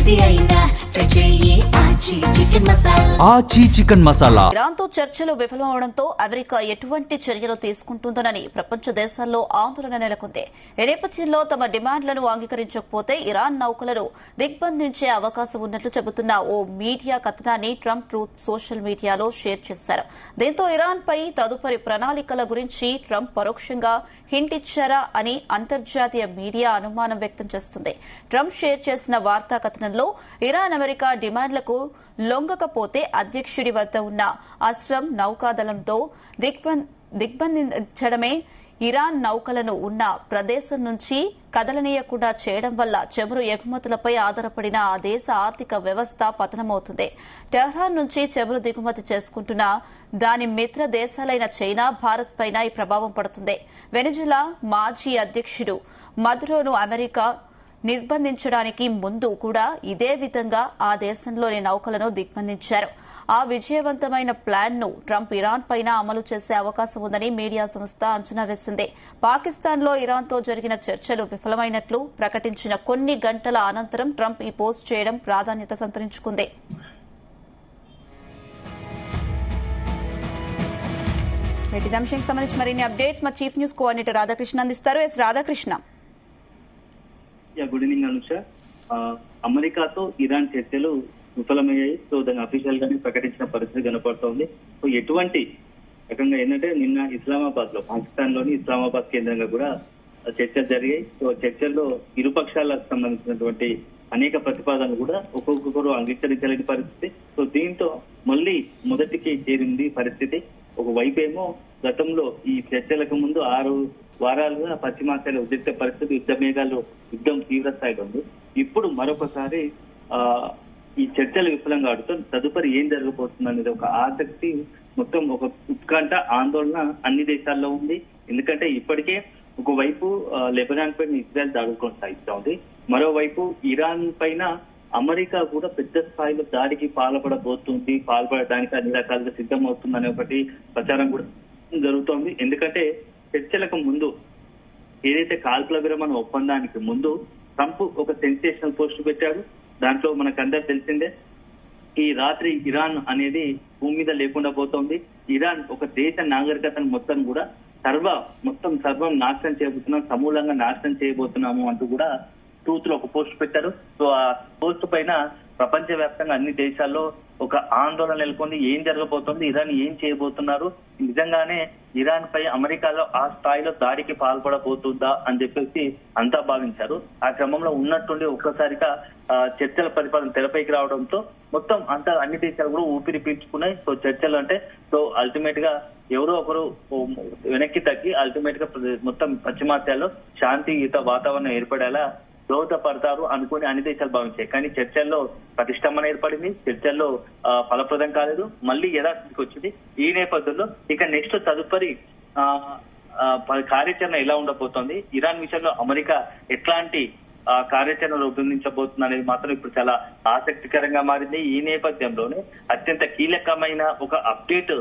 ఏది అయినా ట్రై చెయ్యి ఆచి చికెన్ మసాలా. ఆచి చికెన్ మసాలా. ఇరాన్తో చర్చలు విఫలమవడంతో అమెరికా ఎటువంటి చర్యలు తీసుకుంటుందోనని ప్రపంచ దేశాల్లో ఆందోళన నెలకొంది. ఈ నేపథ్యంలో తమ డిమాండ్లను అంగీకరించకపోతే ఇరాన్ నౌకలను దిగ్బంధించే అవకాశం ఉన్నట్లు చెబుతున్న ఓ మీడియా కథనాన్ని ట్రంప్ ట్రూత్ సోషల్ మీడియాలో షేర్ చేశారు. దీంతో ఇరాన్ పై తదుపరి ప్రణాళికల గురించి ట్రంప్ పరోక్షంగా హింట్ ఇచ్చారా అని అంతర్జాతీయ మీడియా అనుమానం వ్యక్తం చేస్తుంది. ట్రంప్ షేర్ చేసిన వార్తా కథనంలో ఇరాన్ అమెరికా డిమాండ్లకు లొంగకపోతే అధ్యక్షుడి వద్ద ఉన్న అస్రం నౌకాదళంతో దిగ్బంధించడమే, ఇరాన్ నౌకలను ఉన్న ప్రదేశం నుంచి కదలనీయకుండా చేయడం వల్ల చమురు ఎగుమతులపై ఆధారపడిన ఆ దేశ ఆర్థిక వ్యవస్థ పతనమవుతుంది. టెహ్రాన్ నుంచి చమురు దిగుమతి చేసుకుంటున్న దాని మిత్ర దేశాలైన చైనా, భారత్ పైన ఈ ప్రభావం పడుతుంది. వెనిజులా మాజీ అధ్యక్షుడు మదురోను అమెరికా నిర్బంధించడానికి ముందు కూడా ఇదే విధంగా ఆ దేశంలోని నౌకలను దిగ్బంధించారు. ఆ విజయవంతమైన ప్లాన్ ను ట్రంప్ ఇరాన్ పైన అమలు చేసే అవకాశం ఉందని మీడియా సంస్థ అంచనా వేసింది. పాకిస్తాన్లో ఇరాన్తో జరిగిన చర్చలు విఫలమైనట్లు ప్రకటించిన కొన్ని గంటల అనంతరం ట్రంప్ ఈ పోస్ట్ చేయడం ప్రాధాన్యత సంతరించుకుంది. ఈ అంశానికి సంబంధించి మరిన్ని అప్డేట్స్ మా చీఫ్ న్యూస్ కోఆర్డినేటర్ రాధాకృష్ణ అందిస్తారు. S Radhakrishna. Good evening Anusha. అమెరికాతో ఇరాన్ చర్చలు విఫలమయ్యాయి. సో దాన్ని అఫీషియల్ గానే ప్రకటించిన పరిస్థితి కనపడుతోంది. సో ఎటువంటి రకంగా ఏంటంటే నిన్న ఇస్లామాబాద్ లో, పాకిస్తాన్ లోని ఇస్లామాబాద్ కేంద్రంగా కూడా చర్చలు జరిగాయి. సో చర్చల్లో ఇరుపక్షాలకు సంబంధించినటువంటి అనేక ప్రతిపాదనలు కూడా ఒక్కొక్కరు అంగీకరించలేని పరిస్థితి. సో దీంతో మళ్ళీ మొదటికి చేరింది పరిస్థితి. ఒకవైపు ఏమో గతంలో ఈ చర్చలకు ముందు 6 వారాలుగా పశ్చిమాసియాలో ఉద్రిక్త పరిస్థితి, యుద్ధం తీవ్ర స్థాయిలో ఉంది. ఇప్పుడు మరొకసారి ఈ చర్చలు విఫలంగా ఆడుతూ తదుపరి ఏం జరగబోతుంది అనేది ఒక ఆసక్తి, మొత్తం ఒక ఉత్కంఠ, ఆందోళన అన్ని దేశాల్లో ఉంది. ఎందుకంటే ఇప్పటికే ఒకవైపు లెబనాన్ పైన ఇజ్రాయెల్ దాడులు కొనసాగిస్తూ ఉంది. మరోవైపు ఇరాన్ పైన అమెరికా కూడా పెద్ద స్థాయిలో దాడికి పాల్పడడానికి అన్ని రకాలుగా సిద్ధమవుతుంది అనే ఒకటి ప్రచారం కూడా జరుగుతోంది. ఎందుకంటే చర్చలకు ముందు, ఏదైతే కాల్పుల విరమణ ఒప్పందానికి ముందు ట్రంప్ ఒక సెన్సేషనల్ పోస్ట్ పెట్టాడు. దాంట్లో మనకందరూ తెలిసిందే, ఈ రాత్రి ఇరాన్ అనేది భూమి మీద లేకుండా పోతోంది. ఇరాన్ ఒక దేశ నాగరికతను మొత్తం కూడా సర్వం నాశనం చేయబోతున్నాం, సమూలంగా నాశనం చేయబోతున్నాము అంటూ కూడా ట్రూత్ లో ఒక పోస్ట్ పెట్టారు. సో ఆ పోస్ట్ పైన ప్రపంచ వ్యాప్తంగా అన్ని దేశాల్లో ఒక ఆందోళన నెలకొంది. ఏం జరగబోతోంది, ఇరాన్ ఏం చేయబోతున్నారు, నిజంగానే ఇరాన్ పై అమెరికాలో ఆ స్థాయిలో దాడికి పాల్పడబోతుందా అని చెప్పేసి అంతా భావించారు. ఆ క్రమంలో ఉన్నట్టుండి ఒక్కసారిగా చర్చల ప్రతిపాదన తెరపైకి రావడంతో మొత్తం అంతా అన్ని దేశాలు కూడా ఊపిరి పీల్చుకున్నాయి. సో చర్చలు అంటే అల్టిమేట్ గా ఎవరో ఒకరు వెనక్కి తగ్గి అల్టిమేట్ గా మొత్తం పశ్చిమాసియాలో శాంతియుత వాతావరణం ఏర్పడేలా దోహదపడతారు అనుకుని అన్ని దేశాలు భావించాయి. కానీ చర్చల్లో ప్రతిష్టంభన ఏర్పడింది, చర్చల్లో ఫలప్రదం కాలేదు, మళ్ళీ యథాస్థితికి వచ్చింది. ఈ నేపథ్యంలో ఇక నెక్స్ట్ తదుపరి కార్యాచరణ ఎలా ఉండబోతోంది, ఇరాన్ విషయంలో అమెరికా ఎట్లాంటి కార్యాచరణ రూపొందించబోతుంది అనేది మాత్రం ఇప్పుడు చాలా ఆసక్తికరంగా మారింది. ఈ నేపథ్యంలోనే అత్యంత కీలకమైన ఒక అప్డేట్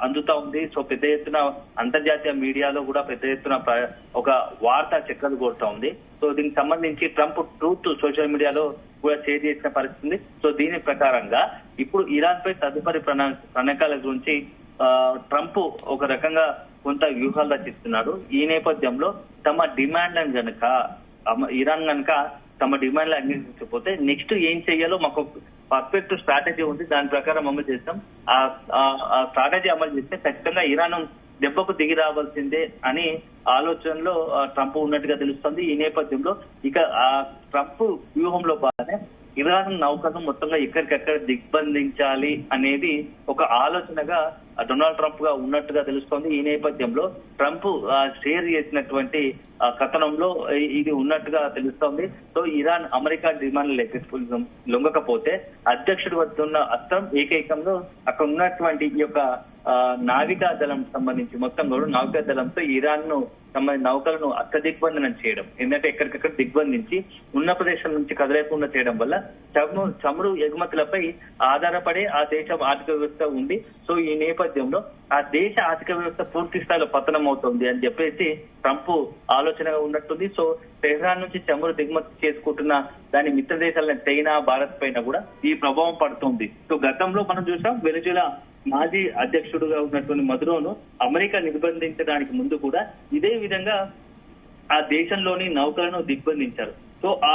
అందుతా ఉంది. సో పెద్ద ఎత్తున అంతర్జాతీయ మీడియాలో కూడా పెద్ద ఎత్తున ఒక వార్త చక్కర్లు కొడుతూ ఉంది. సో దీనికి సంబంధించి ట్రంప్ ట్రూత్ సోషల్ మీడియాలో కూడా షేర్ చేసిన పరిస్థితి ఉంది. సో దీని ప్రకారంగా ఇప్పుడు ఇరాన్ పై తదుపరి ప్రణాళికల గురించి ట్రంప్ ఒక రకంగా కొంత వ్యూహాలు రచిస్తున్నాడు. ఈ నేపథ్యంలో తమ డిమాండ్లను గనక ఇరాన్ కనుక తమ డిమాండ్లు అంగీకరించకపోతే నెక్స్ట్ ఏం చేయాలో మాకు పర్ఫెక్ట్ స్ట్రాటజీ ఉంది, దాని ప్రకారం అమలు చేస్తాం. ఆ స్ట్రాటజీ అమలు చేస్తే ఖచ్చితంగా ఇరాన్ దెబ్బకు దిగి రావాల్సిందే అని ఆలోచనలో ట్రంప్ ఉన్నట్టుగా తెలుస్తుంది. ఈ నేపథ్యంలో ఇక ఆ ట్రంప్ వ్యూహంలో భాగంగా ఇరాన్ నౌకను మొత్తంగా ఎక్కడికెక్కడ దిగ్బంధించాలి అనేది ఒక ఆలోచనగా డొనాల్డ్ ట్రంప్ గా ఉన్నట్టుగా తెలుస్తోంది. ఈ నేపథ్యంలో ట్రంప్ షేర్ చేసినటువంటి కథనంలో ఇది ఉన్నట్టుగా తెలుస్తోంది. సో ఇరాన్ అమెరికా డిమాండ్లు లొంగకపోతే అధ్యక్షుడి వద్ద ఉన్న అస్త్రం ఏకైకంలో అక్కడ ఉన్నటువంటి ఈ యొక్క నావికా దళం సంబంధించి మొత్తం కూడా నావికా దళంతో ఇరాన్ ను నౌకలను దిగ్బంధనం చేయడం, ఏంటంటే ఎక్కడికక్కడ దిగ్బంధించి ఉన్న ప్రదేశం నుంచి కదలేకుండా చేయడం వల్ల చమురు ఎగుమతులపై ఆధారపడే ఆ దేశం ఆర్థిక వ్యవస్థ ఉంది. సో ఈ నేపథ్యంలో ఆ దేశ ఆర్థిక వ్యవస్థ పూర్తి స్థాయిలో పతనం అవుతుంది అని చెప్పేసి ట్రంప్ ఆలోచనగా ఉన్నట్టుంది. సో టెహ్రాన్ నుంచి చమురు దిగుమతి చేసుకుంటున్న దాని మిత్ర దేశాలైన చైనా, భారత్ పైన కూడా ఈ ప్రభావం పడుతుంది. సో గతంలో మనం చూసాం వెనిజులా మాజీ అధ్యక్షుడుగా ఉన్నటువంటి మదురోను అమెరికా నిర్బంధించడానికి ముందు కూడా ఇదే విధంగా ఆ దేశంలోని నౌకలను దిగ్బంధించారు. సో ఆ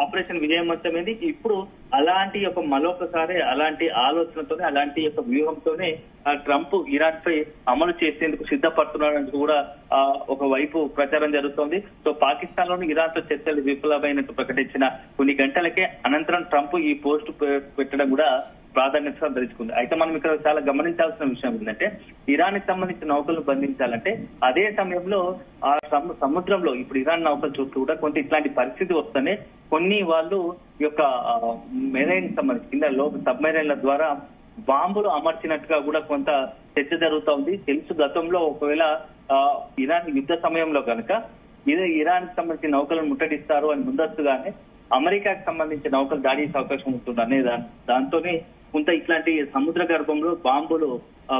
ఆపరేషన్ విజయవంతమైంది. ఇప్పుడు అలాంటి మరొకసారి అలాంటి ఆలోచనతోనే అలాంటి వ్యూహంతోనే ట్రంప్ ఇరాన్ పై అమలు చేసేందుకు సిద్ధపడుతున్నాడని కూడా ఒకవైపు ప్రచారం జరుగుతోంది. సో పాకిస్తాన్ లోని ఇరాన్ తో చర్చలు విఫలమైనట్టు ప్రకటించిన కొన్ని గంటలకే అనంతరం ట్రంప్ ఈ పోస్ట్ పెట్టడం కూడా ప్రాధాన్యత సంతరించుకుంది. అయితే మనం ఇక్కడ చాలా గమనించాల్సిన విషయం ఏంటంటే ఇరాన్ కి సంబంధించిన నౌకలను బంధించాలంటే అదే సమయంలో ఆ సముద్రంలో ఇప్పుడు ఇరాన్ నౌకల చుట్టూ కూడా కొంత ఇట్లాంటి పరిస్థితి వస్తేనే కొన్ని వాళ్ళు ఈ యొక్క మెరైన్ సంబంధించి కింద సబ్మెరైన్ల ద్వారా బాంబులు అమర్చినట్టుగా కూడా కొంత చర్చ జరుగుతోంది. తెలుసు గతంలో ఒకవేళ ఇరాన్ యుద్ధ సమయంలో కనుక ఇరాన్ కి సంబంధించిన నౌకలను ముట్టడిస్తారు అని ముందస్తుగానే అమెరికాకి సంబంధించిన నౌకలు దాడి చేసే అవకాశం ఉంటుంది అనే దాంతోనే కొంత ఇట్లాంటి సముద్ర గర్భంలో బాంబులు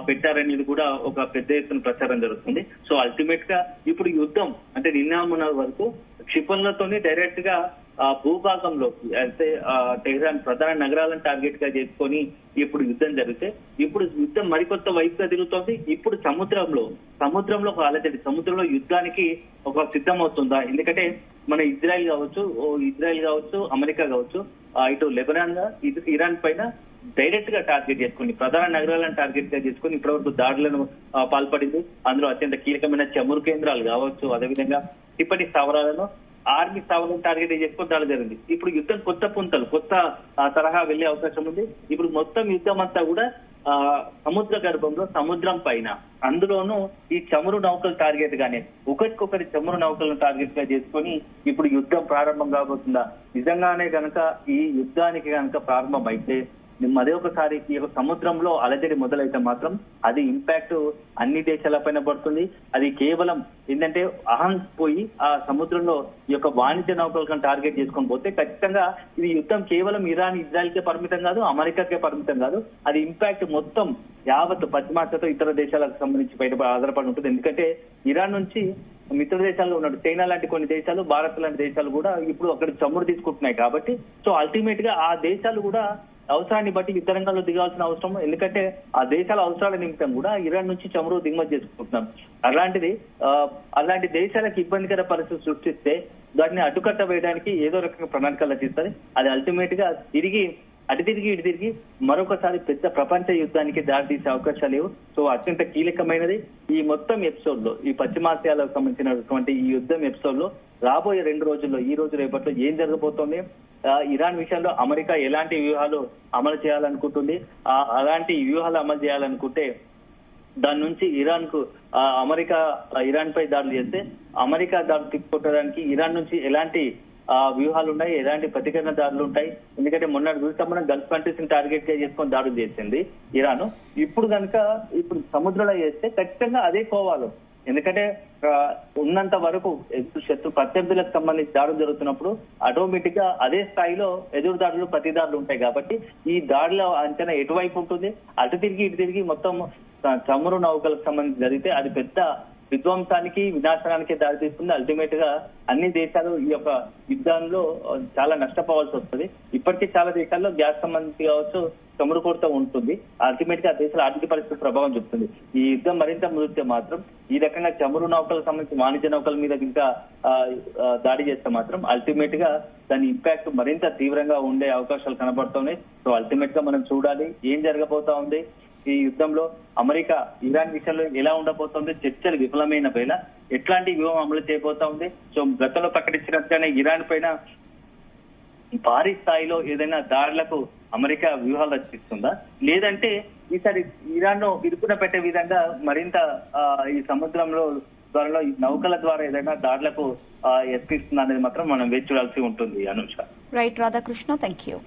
పెట్టారనేది కూడా ఒక పెద్ద ఎత్తున ప్రచారం జరుగుతుంది. సో అల్టిమేట్ గా ఇప్పుడు యుద్ధం అంటే నిన్న వరకు క్షిపణులతోనే డైరెక్ట్ గా భూభాగంలోకి అయితే టెహ్రాన్ ప్రధాన నగరాలను టార్గెట్ గా చేసుకొని ఇప్పుడు యుద్ధం జరిగితే ఇప్పుడు యుద్ధం మరికొత్త వైపుగా తిరుగుతోంది. ఇప్పుడు సముద్రంలో ఒక అలజడి, సముద్రంలో యుద్ధానికి ఒక సిద్ధమవుతుందా? ఎందుకంటే మన ఇజ్రాయెల్ కావచ్చు అమెరికా కావచ్చు ఇటు లెబనాన్ గా ఇరాన్ పైన డైరెక్ట్ గా టార్గెట్ చేసుకుని ప్రధాన నగరాలను టార్గెట్ గా చేసుకుని ఇప్పటివరకు దాడులను పాల్పడింది. అందులో అత్యంత కీలకమైన చమురు కేంద్రాలు కావచ్చు, అదేవిధంగా ఇప్పటి స్థావరాలను ఆర్మీ స్థావరాలను టార్గెట్ చేసుకుని దాడి జరిగింది. ఇప్పుడు యుద్ధం కొత్త తరహా వెళ్లే అవకాశం ఉంది. ఇప్పుడు మొత్తం యుద్ధం అంతా కూడా సముద్ర గర్భంలో సముద్రం పైన, అందులోనూ ఈ చమురు నౌకలు టార్గెట్ గానే ఒకరికొకరి చమురు నౌకలను టార్గెట్ గా చేసుకొని ఇప్పుడు యుద్ధం ప్రారంభం కాబోతుందా? నిజంగానే కనుక ఈ యుద్ధానికి కనుక ప్రారంభం అయితే మరే ఒకసారి ఈ యొక్క సముద్రంలో అలజడి మొదలైతే మాత్రం అది ఇంపాక్ట్ అన్ని దేశాలపైన పడుతుంది. అది కేవలం ఏంటంటే అహం పోయి ఆ సముద్రంలో ఈ యొక్క వాణిజ్య నౌకలను టార్గెట్ చేసుకొని పోతే ఖచ్చితంగా ఇది యుద్ధం కేవలం ఇజ్రాయెల్ కే పరిమితం కాదు, అమెరికాకే పరిమితం కాదు. అది ఇంపాక్ట్ మొత్తం యావత్ పశ్చిమాసియాతో ఇతర దేశాలకు సంబంధించి బయట ఆధారపడి ఉంటుంది. ఎందుకంటే ఇరాన్ నుంచి మిత్ర దేశాల్లో ఉన్నట్టు చైనా లాంటి కొన్ని దేశాలు, భారత్ లాంటి దేశాలు కూడా ఇప్పుడు అక్కడ చమురు తీసుకుంటున్నాయి. కాబట్టి సో అల్టిమేట్ గా ఆ దేశాలు కూడా అవసరాన్ని బట్టి యుద్ధ రంగంలో దిగాల్సిన అవసరం, ఎందుకంటే ఆ దేశాల అవసరాల నిమిత్తం కూడా ఇరాన్ నుంచి చమురు దిగుమతి చేసుకుంటున్నాం. అలాంటి దేశాలకు ఇబ్బందికర పరిస్థితి సృష్టిస్తే దాన్ని అడ్డుకట్ట వేయడానికి ఏదో రకంగా ప్రణాళికలు రచిస్తుంది. అది అల్టిమేట్ గా అటు తిరిగి మరొకసారి పెద్ద ప్రపంచ యుద్ధానికి దారితీసే అవకాశాలు లేవు. సో అత్యంత కీలకమైనది ఈ మొత్తం ఎపిసోడ్ లో, ఈ పశ్చిమాసియాలకు సంబంధించినటువంటి ఈ యుద్ధం ఎపిసోడ్ లో రాబోయే 2 రోజుల్లో, ఈ రోజు రేపట్లో ఏం జరగబోతోంది, ఇరాన్ విషయంలో అమెరికా ఎలాంటి వ్యూహాలు అమలు చేయాలనుకుంటుంది, అలాంటి వ్యూహాలు అమలు చేయాలనుకుంటే దాని నుంచి అమెరికా ఇరాన్ పై దాడులు చేస్తే అమెరికా దాడులు తిప్పుకోవడానికి ఇరాన్ నుంచి ఎలాంటి వ్యూహాలు ఉన్నాయి, ఎలాంటి ప్రతికరణ దాడులు ఉంటాయి. ఎందుకంటే మొన్నటి చూస్తాం మనం గల్ఫ్ కంట్రీస్ ని టార్గెట్ గా చేసుకొని దాడులు చేసింది ఇరాన్. ఇప్పుడు సముద్రంలో చేస్తే ఖచ్చితంగా అదే కోవాలో, ఎందుకంటే ఉన్నంత వరకు ప్రత్యర్థులకు సంబంధించి దాడులు జరుగుతున్నప్పుడు ఆటోమేటిక్ గా అదే స్థాయిలో ఎదురు దాడులు ప్రతి దాడులు ఉంటాయి. కాబట్టి ఈ దాడుల అంచనా ఎటువైపు ఉంటుంది, అటు తిరిగి మొత్తం చమురు నౌకలకు సంబంధించి జరిగితే అది పెద్ద విధ్వంసానికి, వినాశనానికి దారితీస్తుంది. అల్టిమేట్ గా అన్ని దేశాలు ఈ యొక్క యుద్ధంలో చాలా నష్టపోవాల్సి వస్తుంది. ఇప్పటికీ చాలా దేశాల్లో గ్యాస్ సంబంధించి కావచ్చు చమురు కొరత ఉంటుంది. అల్టిమేట్ గా ఆ దేశాల ఆర్థిక పరిస్థితి ప్రభావం చూపుతుంది. ఈ యుద్ధం మరింత ముదిరితే మాత్రం ఈ రకంగా చమురు నౌకలకు సంబంధించి వాణిజ్య నౌకల మీద ఇంకా దాడి చేస్తే మాత్రం అల్టిమేట్ గా దాని ఇంపాక్ట్ మరింత తీవ్రంగా ఉండే అవకాశాలు కనబడుతున్నాయి. సో అల్టిమేట్ గా మనం చూడాలి ఏం జరగబోతా ఉంది. ఈ యుద్ధంలో అమెరికా ఇరాన్ విషయంలో ఎలా ఉండబోతోంది, చర్చలు విఫలమైన వేళ ఎట్లాంటి వ్యూహం అమలు చేయబోతా ఉంది. సో గతంలో ప్రకటించినట్టుగానే ఇరాన్ పైన భారీ స్థాయిలో ఏదైనా దాడులకు అమెరికా వ్యూహాలు రచిస్తుందా, లేదంటే ఈసారి ఇరాన్ ను ఇరుకున పెట్టే విధంగా మరింత ఈ సముద్రంలో త్వరలో నౌకల ద్వారా ఏదైనా దాడులకు ఎత్తిస్తుందా అనేది మాత్రం మనం వేచి చూడాల్సి ఉంటుంది. Anusha. Right Radhakrishna, thank you.